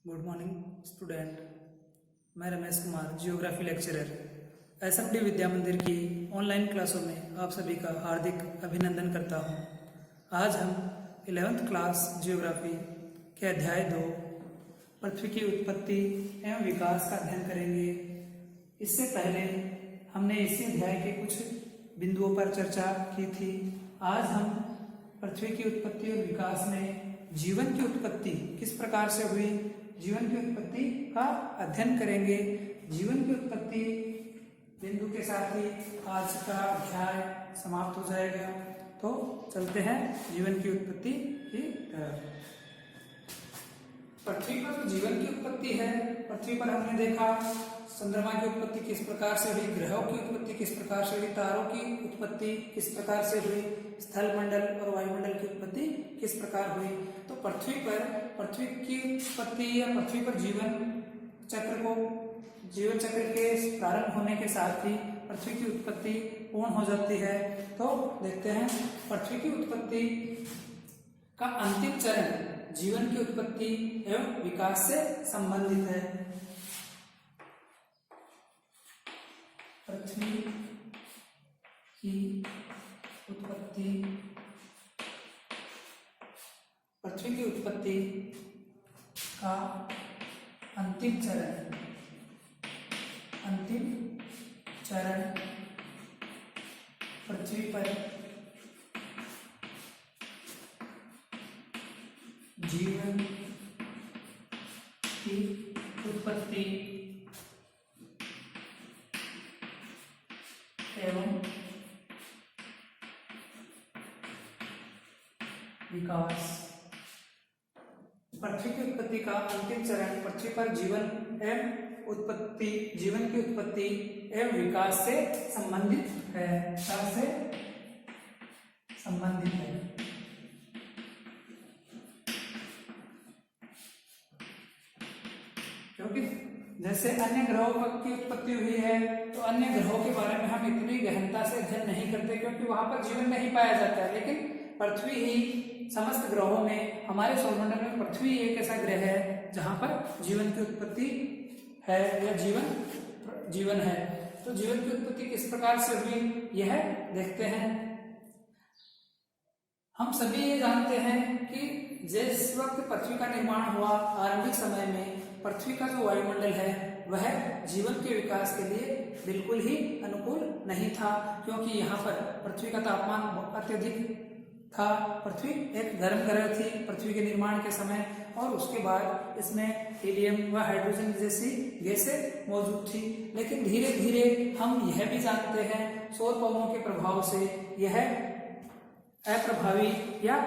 Good morning student. मैं Ramesh Kumar, geography lecturer, SMD Vidya Mandir की online क्लासों में आप सभी का हार्दिक अभिनंदन करता हूं। आज हम 11th क्लास जियोग्राफी के अध्याय 2 पृथ्वी की उत्पत्ति एवं विकास का अध्ययन करेंगे। इससे पहले हमने इसी अध्याय के कुछ बिंदुओं पर चर्चा की थी। आज हम पृथ्वी की उत्पत्ति और विकास में जीवन की उत्पत्ति किस प्रकार से हुई, जीवन की उत्पत्ति का अध्ययन करेंगे। जीवन की उत्पत्ति बिंदु के साथ ही आज का अध्याय समाप्त हो जाएगा। तो चलते हैं जीवन की उत्पत्ति की तरफ। पृथ्वी पर जो जीवन की उत्पत्ति है, पृथ्वी पर हमने देखा चंद्रमा की उत्पत्ति किस प्रकार से हुई, ग्रहों की उत्पत्ति किस प्रकार से हुई, तारों की उत्पत्ति किस प्रकार से हुई, स्थल मंडल और वायुमंडल की उत्पत्ति किस प्रकार हुई। तो पृथ्वी की उत्पत्ति या पृथ्वी पर जीवन चक्र के प्रारंभ होने के साथ ही पृथ्वी की उत्पत्ति पूर्ण हो जाती है। तो देखते हैं, पृथ्वी की उत्पत्ति का अंतिम चरण जीवन की उत्पत्ति एवं विकास से संबंधित है। पृथ्वी की उत्पत्ति का अंतिम चरण पृथ्वी पर जीवन की उत्पत्ति एवं विकास। पृथ्वी की उत्पत्ति का अंतिम चरण पृथ्वी पर जीवन की उत्पत्ति एवं विकास से संबंधित है। क्योंकि जैसे अन्य ग्रहों की उत्पत्ति हुई है, तो अन्य ग्रहों के बारे में हम इतनी गहनता से अध्ययन नहीं करते क्योंकि वहां पर जीवन नहीं पाया जाता है। लेकिन पृथ्वी ही समस्त ग्रहों में, हमारे सौरमंडल में पृथ्वी एक ऐसा ग्रह है जहां पर जीवन की उत्पत्ति है या जीवन है। तो जीवन की उत्पत्ति किस प्रकार से हुई, यह देखते हैं। हम सभी ये जानते हैं कि जिस वक्त पृथ्वी का निर्माण हुआ, आरंभिक समय में पृथ्वी का जो वायुमंडल है वह जीवन के विकास के लिए बिल्कुल ही अनुकूल नहीं था, क्योंकि यहाँ पर पृथ्वी का तापमान अत्यधिक था। पृथ्वी एक गर्म ग्रह थी पृथ्वी के निर्माण के समय, और उसके बाद इसमें हीलियम व हाइड्रोजन जैसी गैसें मौजूद थी। लेकिन धीरे धीरे हम यह भी जानते हैं, सौर पवनों के प्रभाव से यह अप्रभावी या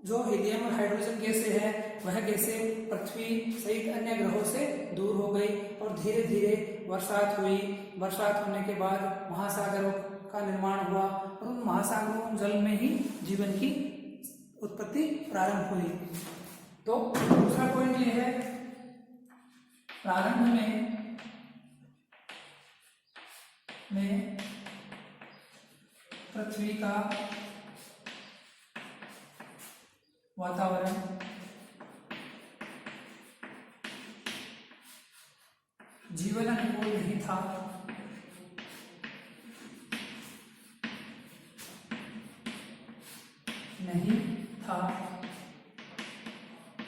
जो हीलियम और हाइड्रोजन गैसें है वह गैसें पृथ्वी सहित अन्य ग्रहों से दूर हो गई और धीरे धीरे बरसात हुई। बरसात होने के बाद महासागरों का निर्माण हुआ और उन महासागरों जल में ही जीवन की उत्पत्ति प्रारंभ हुई। तो दूसरा पॉइंट यह है, प्रारंभ में पृथ्वी का वातावरण जीवन अनुकूल नहीं था।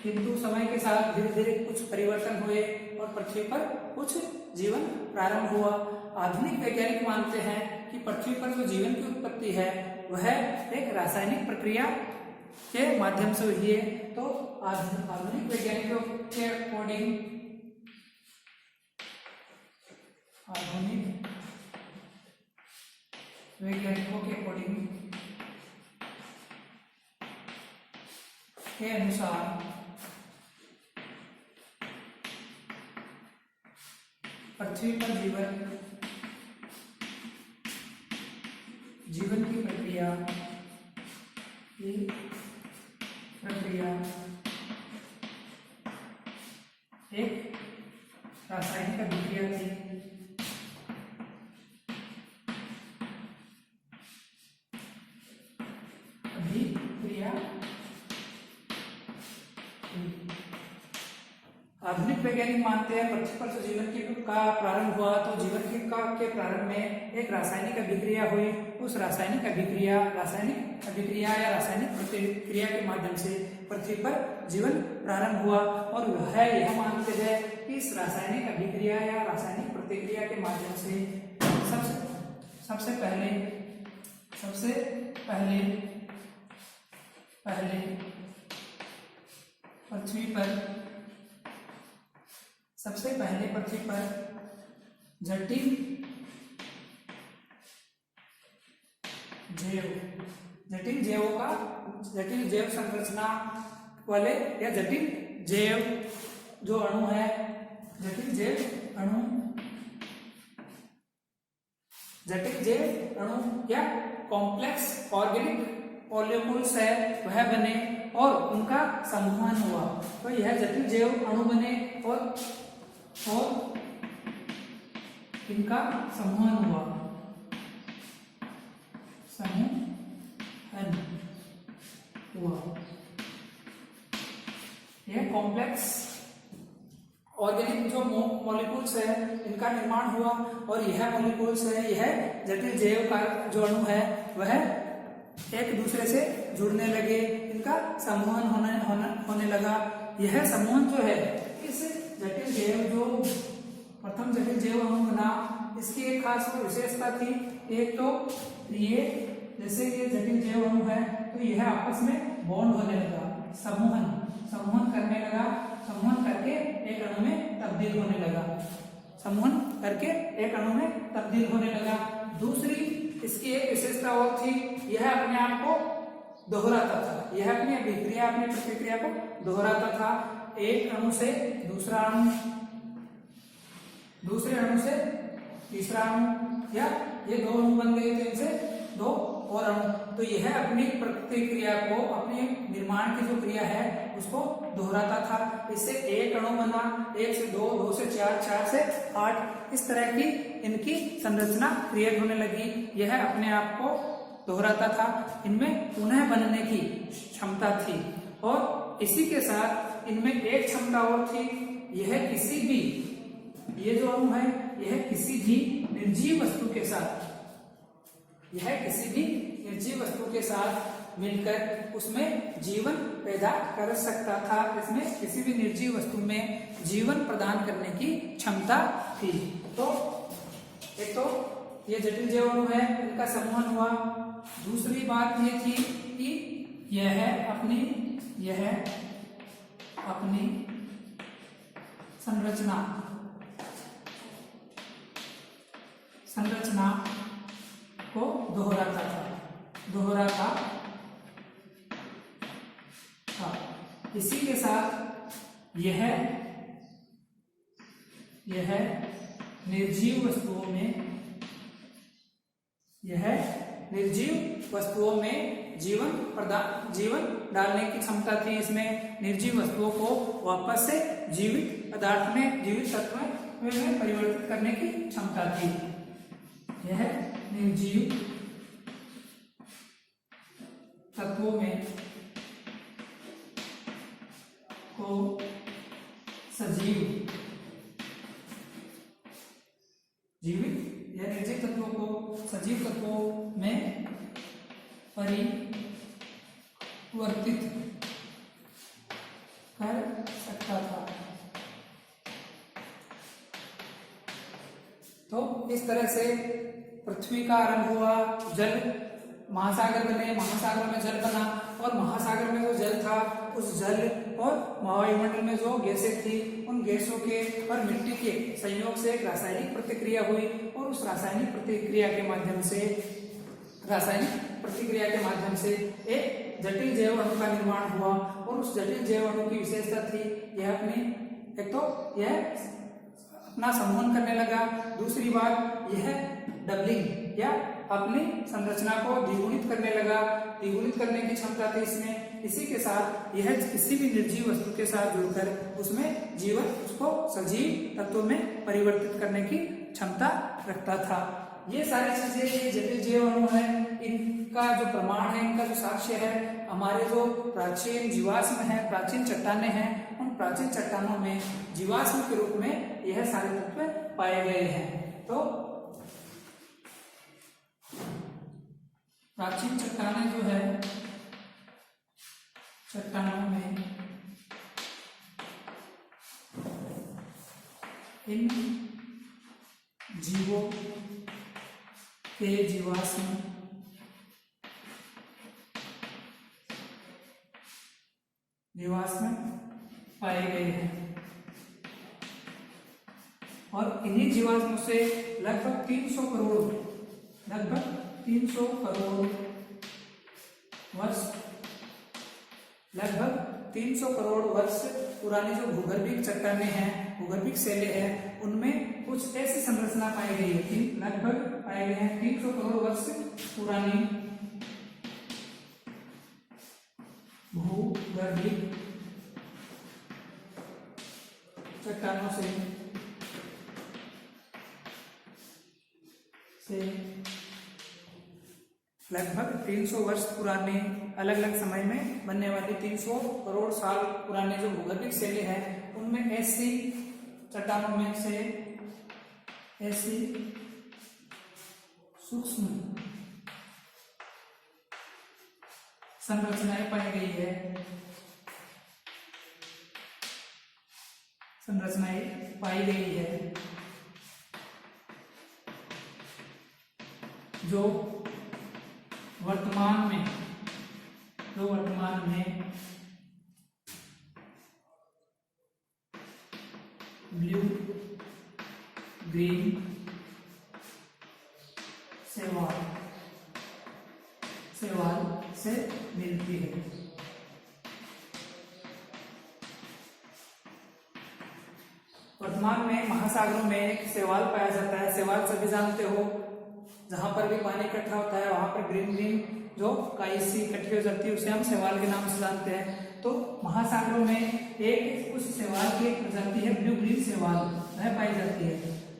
किंतु समय के साथ धीरे धीरे कुछ परिवर्तन हुए और पृथ्वी पर कुछ जीवन प्रारंभ हुआ। आधुनिक वैज्ञानिक मानते हैं कि पृथ्वी पर जो जीवन की उत्पत्ति है वह एक रासायनिक प्रक्रिया के माध्यम से हुई है। तो आधुनिक वैज्ञानिकों के अकॉर्डिंग के अनुसार पृथ्वी पर जीवन की प्रक्रिया एक रासायनिक अभिक्रिया थी। आधुनिक वैज्ञानिक मानते हैं पृथ्वी पर जो जीवन का प्रारंभ हुआ तो जीवन के प्रारंभ में एक रासायनिक अभिक्रिया हुई। उस रासायनिक अभिक्रिया या रासायनिक प्रतिक्रिया के माध्यम से पृथ्वी पर जीवन प्रारंभ हुआ और वह यह मानते हैं कि इस रासायनिक अभिक्रिया या रासायनिक प्रतिक्रिया के माध्यम से सबसे पहले पृथ्वी पर जटिल जैव संरचना वाले या जटिल जैव जो अणु है, जटिल जैव अणु या कॉम्प्लेक्स ऑर्गेनिक मॉलिक्यूल्स है वह बने और उनका समूहन हुआ। तो यह जटिल जैव अणु बने और इनका समूहन हुआ, यह कॉम्प्लेक्स ऑर्गेनिक जो मॉलिक्यूल्स है इनका निर्माण हुआ और यह मॉलिक्यूल्स है, यह जटिल जैव का जो अणु है वह एक दूसरे से जुड़ने लगे, इनका समूहन होने लगा। यह समूहन जो है इस जटिल जैव जो प्रथम जटिल जैव अणु बना इसकी एक खास विशेषता थी। एक तो ये जैसे ये जटिल जैव अणु है तो यह आपस में बॉन्ड होने लगा, समूहन करने लगा, समूहन करके एक अणु में तब्दील होने लगा। दूसरी इसकी एक विशेषता और थी, यह अपने आप को दोहराता था, यह अपनी अभिक्रिया अपनी प्रतिक्रिया को दोहराता था। एक अणु से दूसरा अणु, दूसरे अणु से तीसरा अणु, या ये दो अणु बन गए थे, इनसे दो और अणु। तो यह अपनी प्रतिक्रिया को, अपने निर्माण की जो क्रिया है उसको दोहराता था। इससे एक अणु बना, 1 से 2, 2 से 4, 4 से 8, इस तरह की इनकी संरचना क्रिएट होने लगी। यह अपने आप को दोहराता था, इनमें पुनः बनने की क्षमता थी। और इसी के साथ इनमें एक क्षमता और थी, यह किसी भी, ये जो अणु है यह किसी भी निर्जीव वस्तु के साथ मिलकर उसमें जीवन पैदा कर सकता था। इसमें किसी भी निर्जीव वस्तु में जीवन प्रदान करने की क्षमता थी। तो एक तो ये जटिल जैव अणु है, इनका समूहन हुआ। दूसरी बात ये थी कि यह अपनी संरचना को दोहराता था। इसी के साथ यह निर्जीव वस्तुओं में जीवन डालने की क्षमता थी। इसमें निर्जीव वस्तुओं को वापस से जीवित पदार्थ में, जीवित तत्व में परिवर्तित करने की क्षमता थी। यह निर्जीव तत्वों में को निर्जीव तत्वों को सजीव तत्वों में परिवर्तित कर सकता था। तो इस तरह से पृथ्वी का आरंभ हुआ। जल महासागर बने, महासागर में जल बना और महासागर में जो जल था उस जल और वायुमंडल में जो गैसें थी उन गैसों के और मिट्टी के संयोग से एक रासायनिक प्रतिक्रिया हुई और उस रासायनिक प्रतिक्रिया के माध्यम से एक जटिल जैव अणु का निर्माण हुआ। और उस जटिल जैव अणु की विशेषता थी यह अपना समूहन करने लगा। दूसरी बात यह डबलिंग या अपनी संरचना को द्विगुणित करने लगा, द्विगुणित करने की क्षमता थी इसमें। इसी के साथ यह किसी भी निर्जीव वस्तु के साथ जुड़कर उसमें जीवन, उसको सजीव तत्वों में परिवर्तित करने की क्षमता रखता था। ये सारी चीजें, ये जटिल जैव अणु है, इनका जो प्रमाण है, इनका जो साक्ष्य है, हमारे जो प्राचीन जीवाश्म है, प्राचीन चट्टानें हैं, उन प्राचीन चट्टानों में जीवाश्म के रूप में यह सारे तत्व पाए गए हैं। तो प्राचीन चट्टानें जो है, चट्टानों में इन जीवों के जीवाश्म पाए गए हैं और इन्हीं जीवाश्मों से लगभग 300 करोड़ वर्ष पुरानी जो भूगर्भिक चट्टानें हैं, भूगर्भिक शैलें हैं, उनमें कुछ ऐसी संरचना पाई गई है, लगभग पाए गए हैं 300 करोड़ वर्ष पुरानी भूगर्भिक चट्टानों से लगभग 300 वर्ष पुराने, अलग अलग समय में बनने वाली 300 करोड़ साल पुराने जो भूगर्भिक शैलें हैं, उनमें ऐसी चट्टानों में से ऐसी सूक्ष्म संरचनाएं पाई गई है, जो वर्तमान में ब्लू ग्रीन शैवाल से मिलती है। वर्तमान में महासागरों में एक शैवाल पाया जाता है। शैवाल सभी जानते हो, जहां पर भी पानी इकट्ठा होता है वहां पर ग्रीन ग्रीन जो काई सी इकट्ठी हो जाती है, उसे हम शैवाल के नाम से जानते हैं। तो महासागरों में एक उस शैवाल की एक प्रजाति है ब्लू ग्रीन शैवाल, वह पाई जाती है।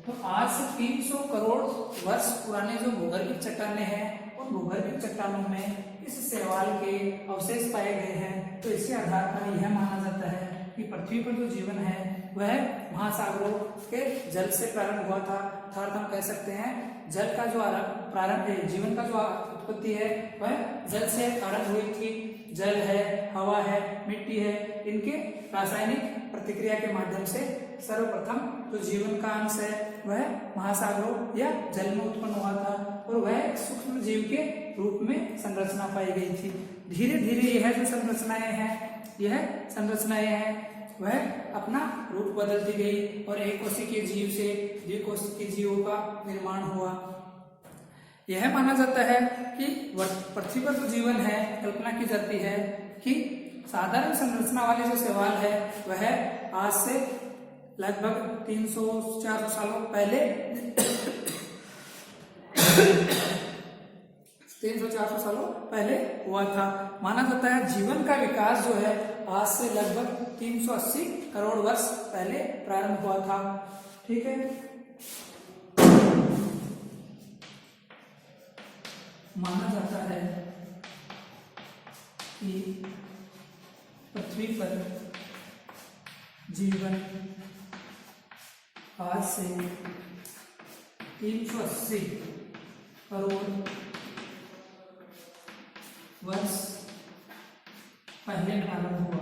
तो आज से 300 करोड़ वर्ष पुराने जो भूगर्भिक चट्टानें हैं, उन भूगर्भिक चट्टानों में इस शैवाल के अवशेष पाए गए हैं। तो इसी आधार पर यह माना जाता है कि पृथ्वी पर जो जीवन है वह महासागरों के जल से प्रारंभ हुआ था। अर्थात हम कह सकते हैं जल का जो प्रारंभ है, जीवन का जो उत्पत्ति है वह जल से प्रारंभ हुई थी। जल है, हवा है, मिट्टी है, इनके रासायनिक प्रतिक्रिया के माध्यम से सर्वप्रथम जो जीवन का अंश है वह महासागरों या जल में उत्पन्न हुआ था और वह सूक्ष्म जीव के रूप में संरचना पाई गई थी। धीरे धीरे यह जो संरचनाएं हैं वह अपना रूप बदलती गई और एक कोशिकीय जीव से द्विकोशिकीय जीवों का निर्माण हुआ। यह माना जाता है कि पृथ्वी पर जो जीवन है, कल्पना की जाती है कि साधारण संरचना वाले जो शैवाल है वह आज से लगभग 300-400 सालों पहले 300-400 सालों पहले हुआ था। माना जाता है जीवन का विकास जो है आज से लगभग 380 करोड़ वर्ष पहले प्रारंभ हुआ था। ठीक है, माना जाता है कि पृथ्वी पर जीवन आज से 380 करोड़ वर्ष पहले प्रारंभ हुआ।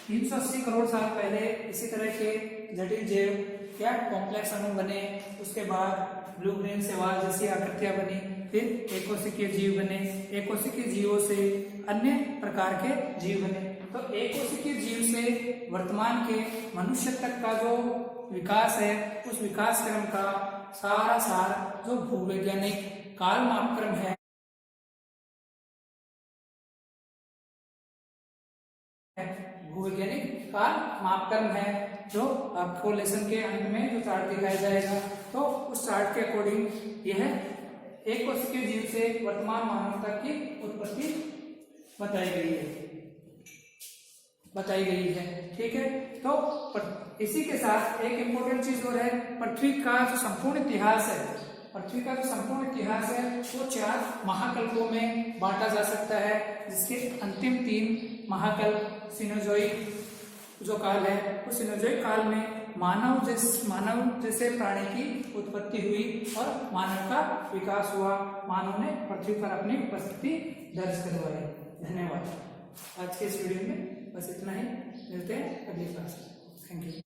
380 करोड़ साल पहले इसी तरह के जटिल जैव या कॉम्प्लेक्स अणु बने। उसके बाद ब्लू ग्रीन शैवाल जैसी आकृतियां बनी, फिर एकोशिकीय जीव बने। एकोशिकीय जीवों से अन्य प्रकार के जीव बने। तो एकोशिकीय जीव से वर्तमान के मनुष्य तक का जो विकास है, उस विकास क्रम का सारा सार जो भूवैज्ञानिक काल मापक्रम है, भूवैज्ञानिक काल मापक्रम है, जो आपको लेसन के अंत में जो चार्ट दिखाया जाएगा, तो उस चार्ट के अकॉर्डिंग यह एक कोशिकीय जीव से वर्तमान मानवता की उत्पत्ति बताई गई है। ठीक है, तो इसी के साथ एक इम्पोर्टेंट चीज और है, पृथ्वी का जो संपूर्ण इतिहास है, पृथ्वी का जो संपूर्ण इतिहास है वो 4 महाकल्पों में बांटा जा सकता है, जिसके अंतिम 3 महाकल्प सिनोजोइक जो काल है, उस सिनोजोइक काल में मानव जैसे प्राणी की उत्पत्ति हुई और मानव का विकास हुआ, मानव ने पृथ्वी पर अपनी उपस्थिति दर्ज करवाई। धन्यवाद। आज के इस वीडियो में बस इतना ही, मिलते हैं अगली क्लास में। Thank you.